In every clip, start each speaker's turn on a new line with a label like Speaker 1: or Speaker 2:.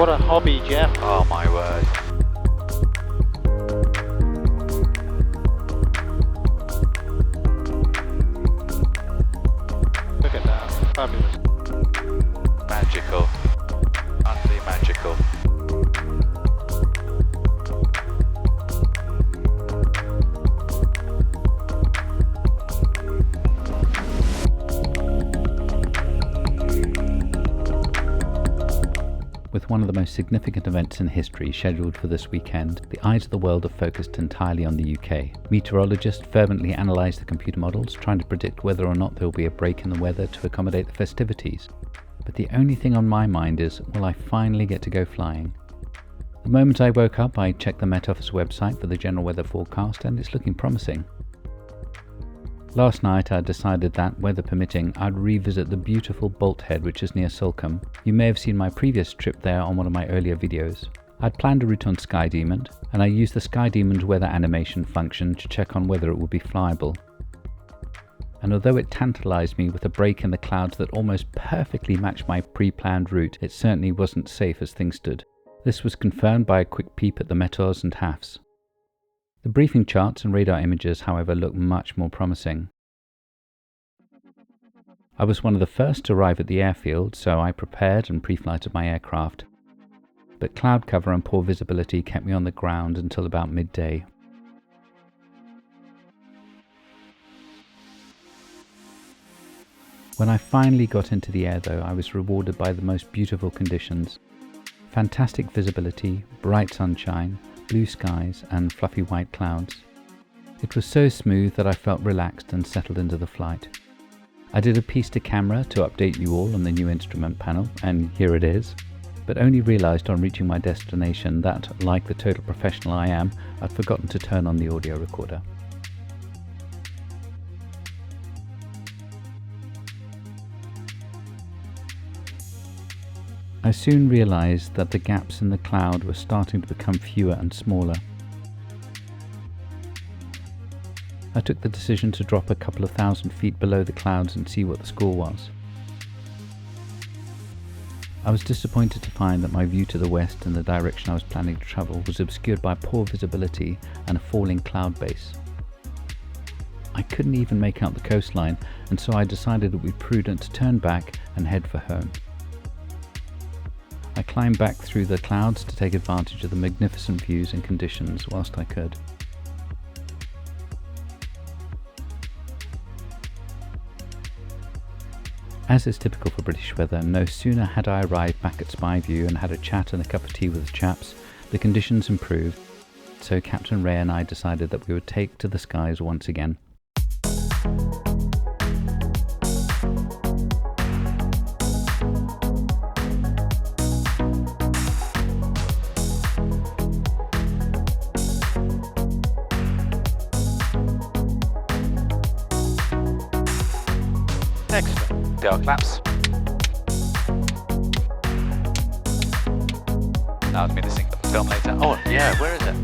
Speaker 1: What a hobby, Jeff.
Speaker 2: Oh my word.
Speaker 1: Look at that. Fabulous.
Speaker 2: Magical. Utterly magical.
Speaker 3: With one of the most significant events in history scheduled for this weekend, the eyes of the world are focused entirely on the UK. Meteorologists fervently analyse the computer models, trying to predict whether or not there will be a break in the weather to accommodate the festivities. But the only thing on my mind is, will I finally get to go flying? The moment I woke up, I checked the Met Office website for the general weather forecast, and it's looking promising. Last night I decided that, weather permitting, I'd revisit the beautiful Bolt Head which is near Sulcombe. You may have seen my previous trip there on one of my earlier videos. I'd planned a route on SkyDemon, and I used the SkyDemon's weather animation function to check on whether it would be flyable. And although it tantalised me with a break in the clouds that almost perfectly matched my pre-planned route, it certainly wasn't safe as things stood. This was confirmed by a quick peep at the METORs and HAFs. The briefing charts and radar images, however, look much more promising. I was one of the first to arrive at the airfield, so I prepared and pre-flighted my aircraft. But cloud cover and poor visibility kept me on the ground until about midday. When I finally got into the air though, I was rewarded by the most beautiful conditions. Fantastic visibility, bright sunshine, blue skies and fluffy white clouds. It was so smooth that I felt relaxed and settled into the flight. I did a piece to camera to update you all on the new instrument panel, and here it is, but only realised on reaching my destination that, like the total professional I am, I'd forgotten to turn on the audio recorder. I soon realised that the gaps in the cloud were starting to become fewer and smaller. I took the decision to drop a couple of thousand feet below the clouds and see what the score was. I was disappointed to find that my view to the west in the direction I was planning to travel was obscured by poor visibility and a falling cloud base. I couldn't even make out the coastline, and so I decided it would be prudent to turn back and head for home. I climbed back through the clouds to take advantage of the magnificent views and conditions whilst I could. As is typical for British weather, no sooner had I arrived back at Spyview and had a chat and a cup of tea with the chaps, the conditions improved, so Captain Ray and I decided that we would take to the skies once again.
Speaker 1: Excellent.
Speaker 2: Do our claps. That was me to sync up the film later. Oh yeah, where is it?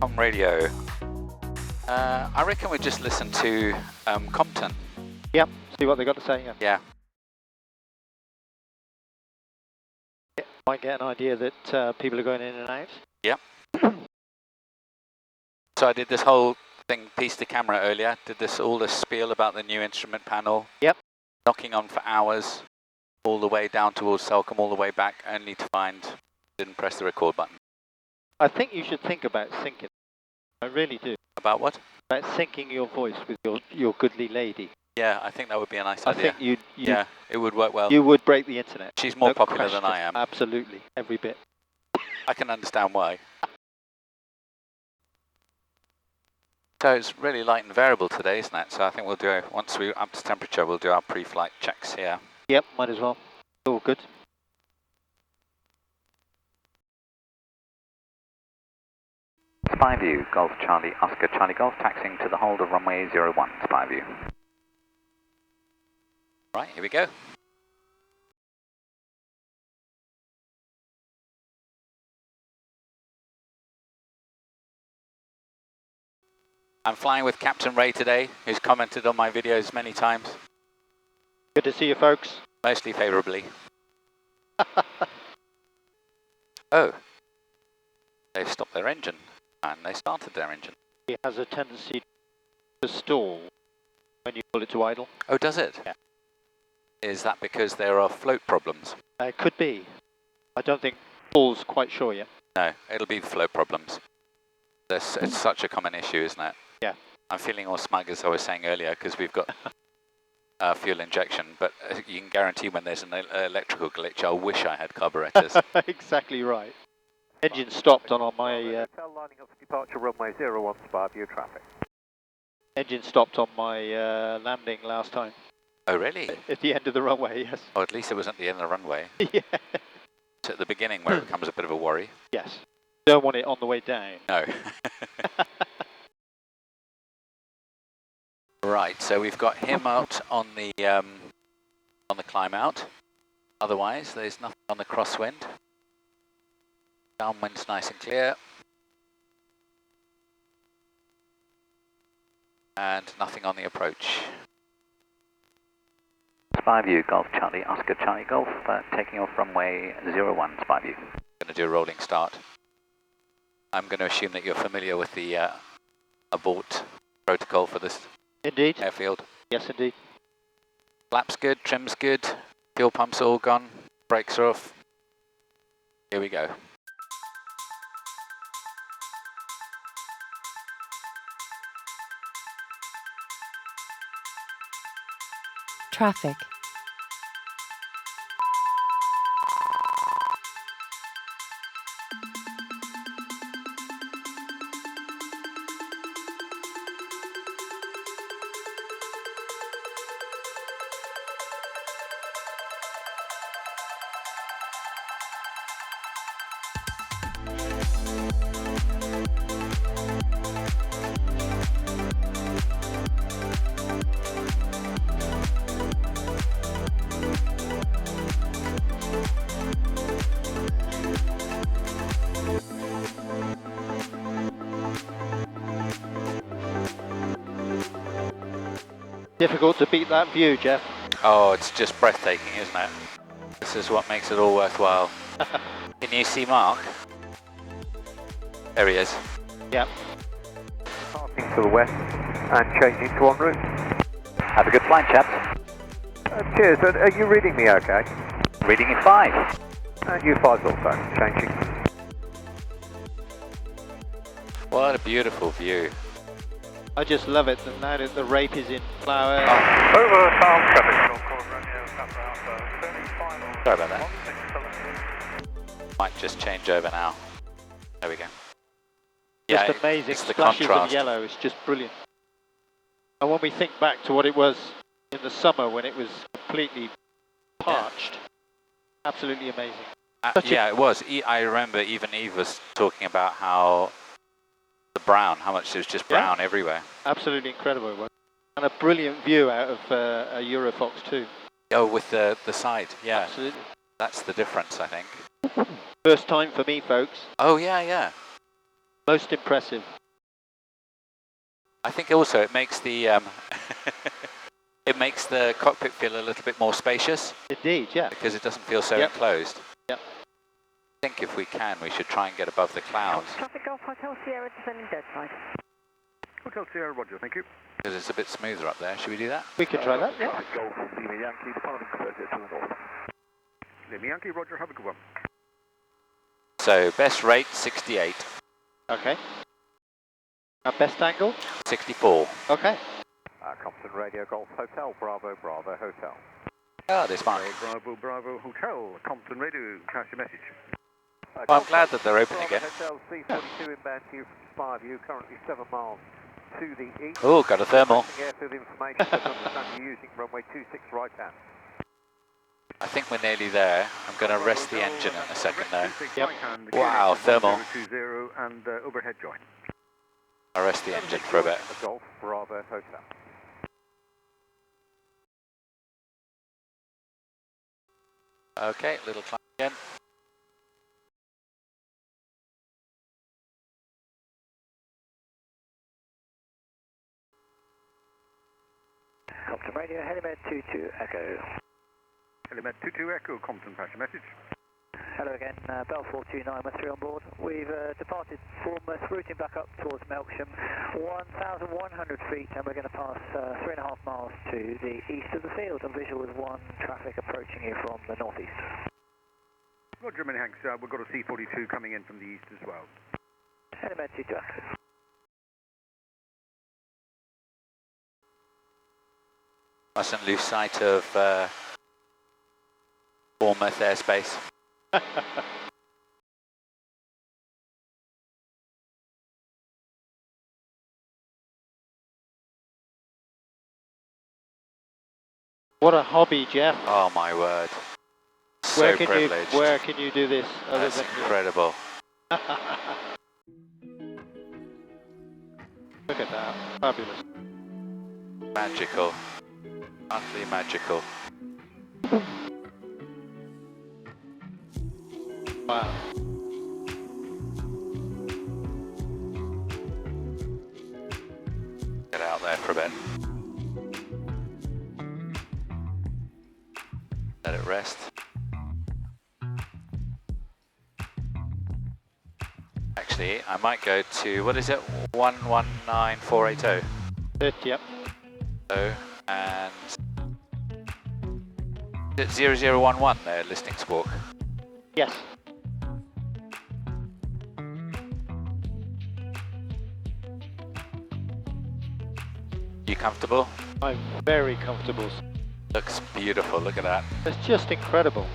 Speaker 2: On radio. I reckon we just listen to Compton.
Speaker 1: Yep, see what they got to say.
Speaker 2: Yeah.
Speaker 1: Might get an idea that people are going in and out.
Speaker 2: Yep. So I did this whole thing, piece to camera earlier, did all this spiel about the new instrument panel.
Speaker 1: Yep.
Speaker 2: Knocking on for hours, all the way down towards Sulcombe, all the way back, only to find, didn't press the record button.
Speaker 1: I think you should think about syncing. I really do.
Speaker 2: About what?
Speaker 1: About syncing your voice with your goodly lady.
Speaker 2: Yeah, I think that would be a nice
Speaker 1: I
Speaker 2: idea.
Speaker 1: think
Speaker 2: yeah, it would work well.
Speaker 1: You would break the internet.
Speaker 2: She's more
Speaker 1: No
Speaker 2: popular than
Speaker 1: question.
Speaker 2: I am.
Speaker 1: Absolutely, every bit.
Speaker 2: I can understand why. So it's really light and variable today, isn't it? So I think we'll do, once we're up to temperature, we'll do our pre-flight checks here.
Speaker 1: Yep, might as well. All good.
Speaker 2: Spyview, Golf Charlie, Oscar Charlie Golf, taxiing to the hold of runway 01, Spyview. Right, here we go. I'm flying with Captain Ray today, who's commented on my videos many times.
Speaker 1: Good to see you, folks.
Speaker 2: Mostly favourably. Oh, they've stopped their engine, and they started their engine.
Speaker 1: It has a tendency to stall when you pull it to idle.
Speaker 2: Oh, does it?
Speaker 1: Yeah.
Speaker 2: Is that because there are float problems?
Speaker 1: It could be. I don't think Paul's quite sure yet.
Speaker 2: No, it'll be float problems. It's such a common issue, isn't it?
Speaker 1: Yeah.
Speaker 2: I'm feeling all smug, as I was saying earlier, because we've got fuel injection, but you can guarantee when there's an electrical glitch, I wish I had carburetors.
Speaker 1: Exactly right. Engine stopped on my...
Speaker 4: Hotel lining up for departure runway 01 Sparview traffic.
Speaker 1: engine stopped on my landing last time.
Speaker 2: Oh, really?
Speaker 1: At the end of the runway, yes.
Speaker 2: Oh, at least it wasn't the end of the runway.
Speaker 1: Yeah.
Speaker 2: It's at the beginning where it becomes a bit of a worry.
Speaker 1: Yes. Don't want it on the way down.
Speaker 2: No. Right, so we've got him out on the climb out. Otherwise, there's nothing on the crosswind. Downwind's nice and clear. And nothing on the approach.
Speaker 5: Sparview Golf Charlie, Oscar Charlie Golf, taking off runway 01 Sparview.
Speaker 2: Going to do a rolling start. I'm going to assume that you're familiar with the abort protocol for this
Speaker 1: Indeed.
Speaker 2: airfield.
Speaker 1: Yes, indeed.
Speaker 2: Flaps good, trim's good, fuel pumps all gone, brakes are off. Here we go.
Speaker 6: Traffic.
Speaker 1: Difficult to beat that view, Jeff.
Speaker 2: Oh, it's just breathtaking, isn't it? This is what makes it all worthwhile. Can you see Mark? There he is.
Speaker 1: Yep.
Speaker 4: Parking to the west and changing to en route.
Speaker 5: Have a good flight, chaps.
Speaker 4: Cheers, are you reading me okay?
Speaker 5: Reading in 5.
Speaker 4: And you 5 also, changing.
Speaker 2: What a beautiful view.
Speaker 1: I just love it that now that the rape is in flower.
Speaker 4: Over South traffic.
Speaker 2: Sorry about that. Might just change over now. There we go.
Speaker 1: Just
Speaker 2: Yeah,
Speaker 1: amazing
Speaker 2: it's the
Speaker 1: splashes
Speaker 2: contrast.
Speaker 1: of yellow. It's just brilliant. And when we think back to what it was in the summer when it was completely parched, absolutely amazing.
Speaker 2: Yeah, it was. I remember even Eve was talking about how the brown, how much it was just brown everywhere.
Speaker 1: Absolutely incredible it was. And a brilliant view out of a EuroFOX too.
Speaker 2: Oh, with the side, yeah.
Speaker 1: Absolutely.
Speaker 2: That's the difference, I think.
Speaker 1: First time for me, folks.
Speaker 2: Oh, yeah, yeah.
Speaker 1: Most impressive.
Speaker 2: I think also it makes the it makes the cockpit feel a little bit more spacious.
Speaker 1: Indeed, yeah.
Speaker 2: Because it doesn't feel so enclosed.
Speaker 1: Yep.
Speaker 2: I think if we can, we should try and get above the clouds.
Speaker 6: Traffic Golf Hotel Sierra descending dead side.
Speaker 4: Hotel Sierra, roger, thank you.
Speaker 2: Because it's a bit smoother up there. Should we do that?
Speaker 1: We can try that, yeah.
Speaker 4: Golf, Lima Yankee, departing converted to the north. Lima Yankee, roger, have a good one.
Speaker 2: So, best rate, 68.
Speaker 1: Okay. Our best angle?
Speaker 2: 64.
Speaker 1: Okay.
Speaker 4: Compton Radio Golf Hotel, Bravo, Bravo Hotel.
Speaker 2: Oh, this Mark.
Speaker 4: Bravo, Bravo Hotel, Compton Radio, pass your message.
Speaker 2: Well, I'm glad that they're open
Speaker 4: Bravo
Speaker 2: again.
Speaker 4: Hotel C42 inbound to you from Sparview, currently 7 miles to the east.
Speaker 2: Oh, got a thermal.
Speaker 4: Airfield information, but understand you're using runway 26 right hand.
Speaker 2: I think we're nearly there. I'm going to rest the engine in a second though.
Speaker 1: Yep.
Speaker 2: Wow, thermal.
Speaker 4: 020 and overhead joint.
Speaker 2: I'll rest the engine for a bit.
Speaker 4: Golf, Bravo Hotel.
Speaker 2: Okay, little climb again.
Speaker 5: Compton Radio, Helimed 22 Echo.
Speaker 4: Helimed 22 Echo, Compton, pass your message.
Speaker 5: Hello again, Bell 429 with 3 on board. We've departed Bournemouth, routing back up towards Melksham, 1,100 feet, and we're going to pass 3.5 miles to the east of the field. On visual with 1 traffic approaching you from the northeast.
Speaker 4: Roger, many thanks. We've got a C-42 coming in from the east as well.
Speaker 5: Helimed 22 Echo.
Speaker 2: Mustn't lose sight of Bournemouth airspace.
Speaker 1: What a hobby, Jeff.
Speaker 2: Oh my word. So privileged.
Speaker 1: Where can you do this other
Speaker 2: That's
Speaker 1: than
Speaker 2: incredible.
Speaker 1: Look at that. Fabulous.
Speaker 2: Magical. Utterly magical.
Speaker 1: Wow.
Speaker 2: Get out there for a bit. Let it rest. Actually, I might go to, what is it, 119480?
Speaker 1: Yep.
Speaker 2: Oh, and is it 0011 there, listing squawk?
Speaker 1: Yes.
Speaker 2: You comfortable?
Speaker 1: I'm very comfortable.
Speaker 2: Looks beautiful, look at that.
Speaker 1: It's just incredible.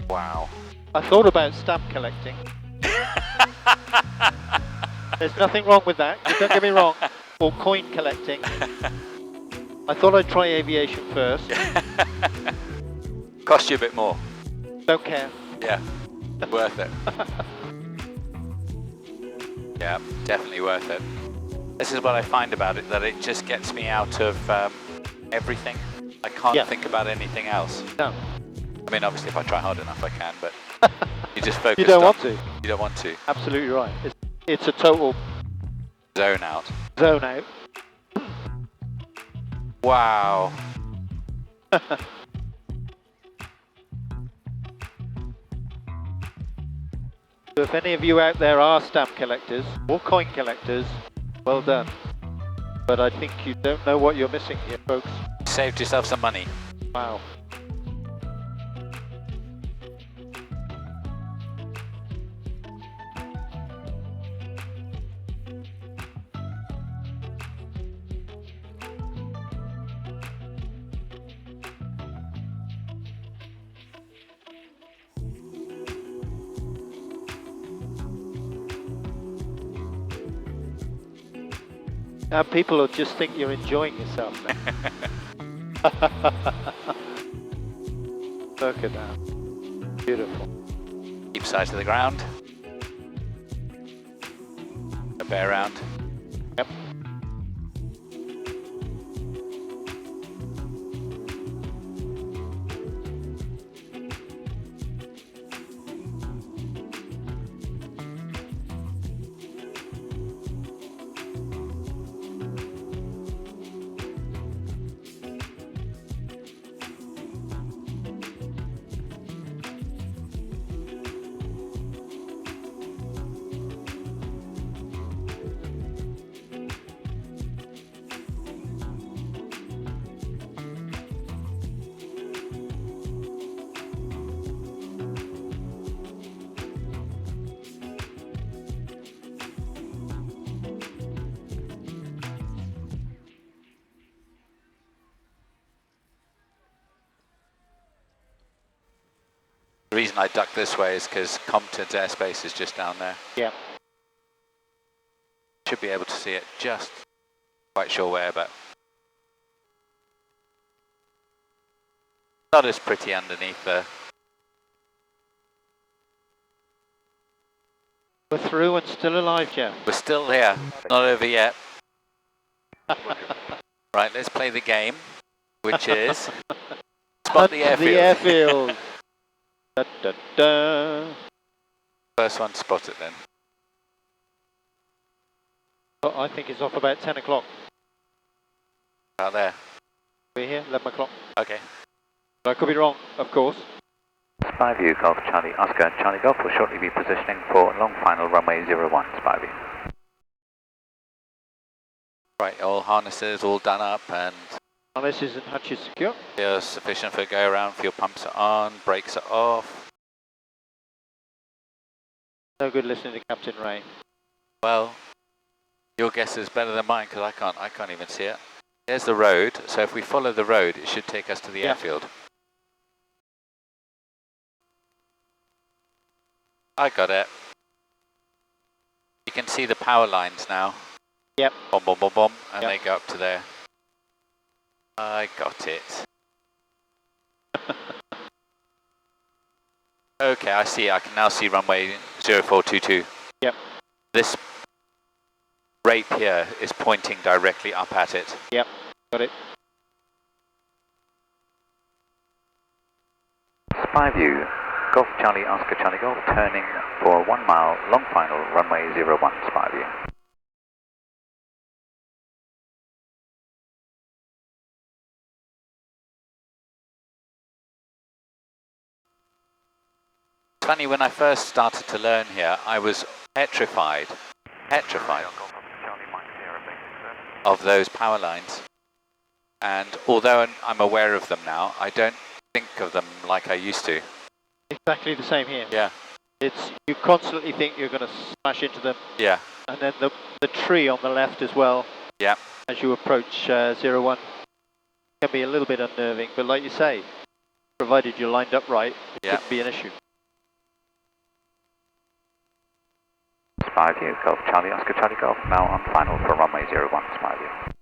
Speaker 2: Wow.
Speaker 1: I thought about stamp collecting. There's nothing wrong with that, don't get me wrong. Or coin collecting. I thought I'd try aviation first.
Speaker 2: Cost you a bit more.
Speaker 1: Don't care.
Speaker 2: Yeah, worth it. Yeah, definitely worth it. This is what I find about it, that it just gets me out of everything. I can't think about anything else.
Speaker 1: No.
Speaker 2: I mean, obviously if I try hard enough I can, but you just focus
Speaker 1: You don't
Speaker 2: on,
Speaker 1: want to.
Speaker 2: You don't want to.
Speaker 1: Absolutely right. It's a total
Speaker 2: Zone out.
Speaker 1: zone out.
Speaker 2: Wow.
Speaker 1: So if any of you out there are stamp collectors or coin collectors, well done. But I think you don't know what you're missing here, folks.
Speaker 2: Saved yourself some money.
Speaker 1: Wow. Now people will just think you're enjoying yourself now. Look at that. Beautiful.
Speaker 2: Keep sight to the ground. A bear round.
Speaker 1: Yep.
Speaker 2: The reason I duck this way is because Compton's airspace is just down there.
Speaker 1: Yeah.
Speaker 2: Should be able to see it just, quite sure where, but not as pretty underneath there.
Speaker 1: We're through and still alive, Jeff.
Speaker 2: We're still here, not over yet. Right, let's play the game, which is spot the airfield.
Speaker 1: The airfield. Da, da, da.
Speaker 2: First one, spot it then.
Speaker 1: But I think it's off about 10 o'clock.
Speaker 2: Out there.
Speaker 1: We're here, 11 o'clock.
Speaker 2: Okay.
Speaker 1: But I could be wrong, of course.
Speaker 7: Spyview Golf Charlie Oscar Charlie Golf will shortly be positioning for long final runway 01, Spyview.
Speaker 2: Right, all harnesses all done up and
Speaker 1: Harnesses and hatches secure.
Speaker 2: fuel sufficient for go around, fuel pumps are on, brakes are off.
Speaker 1: No good listening to Captain Ray.
Speaker 2: Well, your guess is better than mine because I can't even see it. There's the road, so if we follow the road, it should take us to the airfield. I got it. You can see the power lines now.
Speaker 1: Yep.
Speaker 2: Boom, boom, boom, boom, and
Speaker 1: Yep.
Speaker 2: they go up to there. I got it. Okay, I see. I can now see runway 0422.
Speaker 1: Yep.
Speaker 2: This rape here is pointing directly up at it.
Speaker 1: Yep, got it.
Speaker 7: Spyview Golf Charlie Oscar Charlie Golf turning for 1 mile long final runway 01, Spyview.
Speaker 2: It's funny, when I first started to learn here, I was petrified of those power lines. And although I'm aware of them now, I don't think of them like I used to.
Speaker 1: Exactly the same here.
Speaker 2: Yeah,
Speaker 1: It's, you constantly think you're going to smash into them,
Speaker 2: yeah,
Speaker 1: and then the tree on the left as well,
Speaker 2: yeah.
Speaker 1: as you approach 01, can be a little bit unnerving, but like you say, provided you're lined up right, it
Speaker 2: Yeah.
Speaker 1: shouldn't be an issue.
Speaker 7: Spyview Golf Charlie Oscar Charlie Golf now on final for runway 01, Spyview.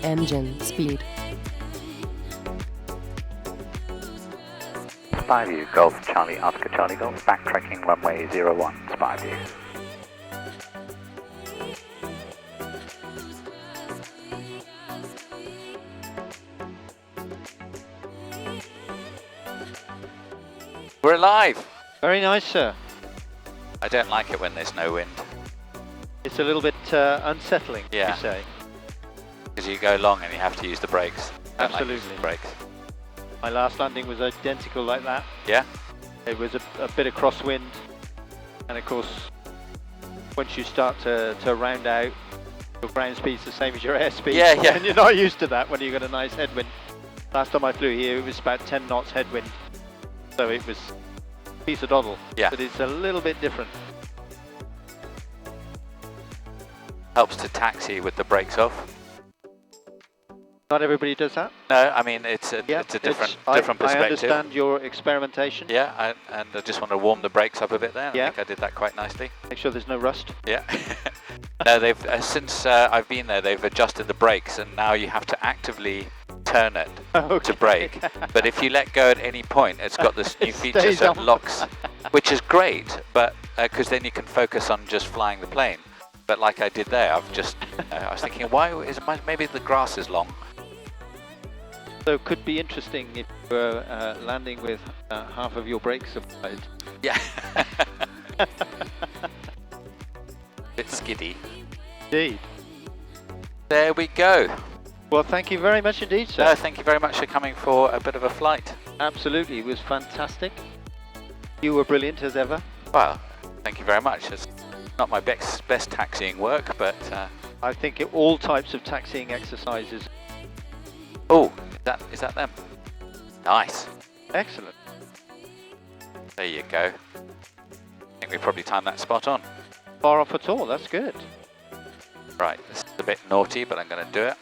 Speaker 6: Engine speed.
Speaker 7: Spyview Golf Charlie Oscar Charlie Golf backtracking runway 01, Spyview.
Speaker 2: We're alive!
Speaker 1: Very nice, sir.
Speaker 2: I don't like it when there's no wind,
Speaker 1: It's a little bit unsettling,
Speaker 2: Yeah.
Speaker 1: you say.
Speaker 2: because you go long and you have to use the brakes. Don't like using
Speaker 1: Absolutely.
Speaker 2: the brakes.
Speaker 1: My last landing was identical like that.
Speaker 2: Yeah?
Speaker 1: It was a bit of crosswind, and of course, once you start to round out, your ground speed's the same as your airspeed.
Speaker 2: Yeah, yeah.
Speaker 1: And you're not used to that when you've got a nice headwind. Last time I flew here, it was about 10 knots headwind, so it was a piece of doddle.
Speaker 2: Yeah.
Speaker 1: But it's a little bit different.
Speaker 2: Helps to taxi with the brakes off.
Speaker 1: Not everybody does that.
Speaker 2: No, I mean, it's a
Speaker 1: Yeah,
Speaker 2: different
Speaker 1: I
Speaker 2: perspective.
Speaker 1: understand your experimentation.
Speaker 2: Yeah, and I just want to warm the brakes up a bit there.
Speaker 1: Yeah.
Speaker 2: I think I did that quite nicely.
Speaker 1: Make sure there's no rust.
Speaker 2: Yeah. No, they've since I've been there, they've adjusted the brakes, and now you have to actively turn it to brake. But if you let go at any point, it's got this new
Speaker 1: It
Speaker 2: feature
Speaker 1: stays
Speaker 2: that
Speaker 1: on.
Speaker 2: locks, which is great. But because then you can focus on just flying the plane. But like I did there, I've just I was thinking, maybe the grass is long.
Speaker 1: So it could be interesting if you were landing with half of your brakes applied.
Speaker 2: Yeah. Bit skiddy.
Speaker 1: Indeed.
Speaker 2: There we go.
Speaker 1: Well, thank you very much indeed, sir.
Speaker 2: No, thank you very much for coming for a bit of a flight.
Speaker 1: Absolutely, it was fantastic. You were brilliant as ever.
Speaker 2: Well, thank you very much. It's not my best taxiing work, but
Speaker 1: I think all types of taxiing exercises.
Speaker 2: Oh, is that them? Nice.
Speaker 1: Excellent.
Speaker 2: There you go. I think we probably timed that spot on.
Speaker 1: Far off at all, that's good.
Speaker 2: Right, this is a bit naughty, but I'm going to do it.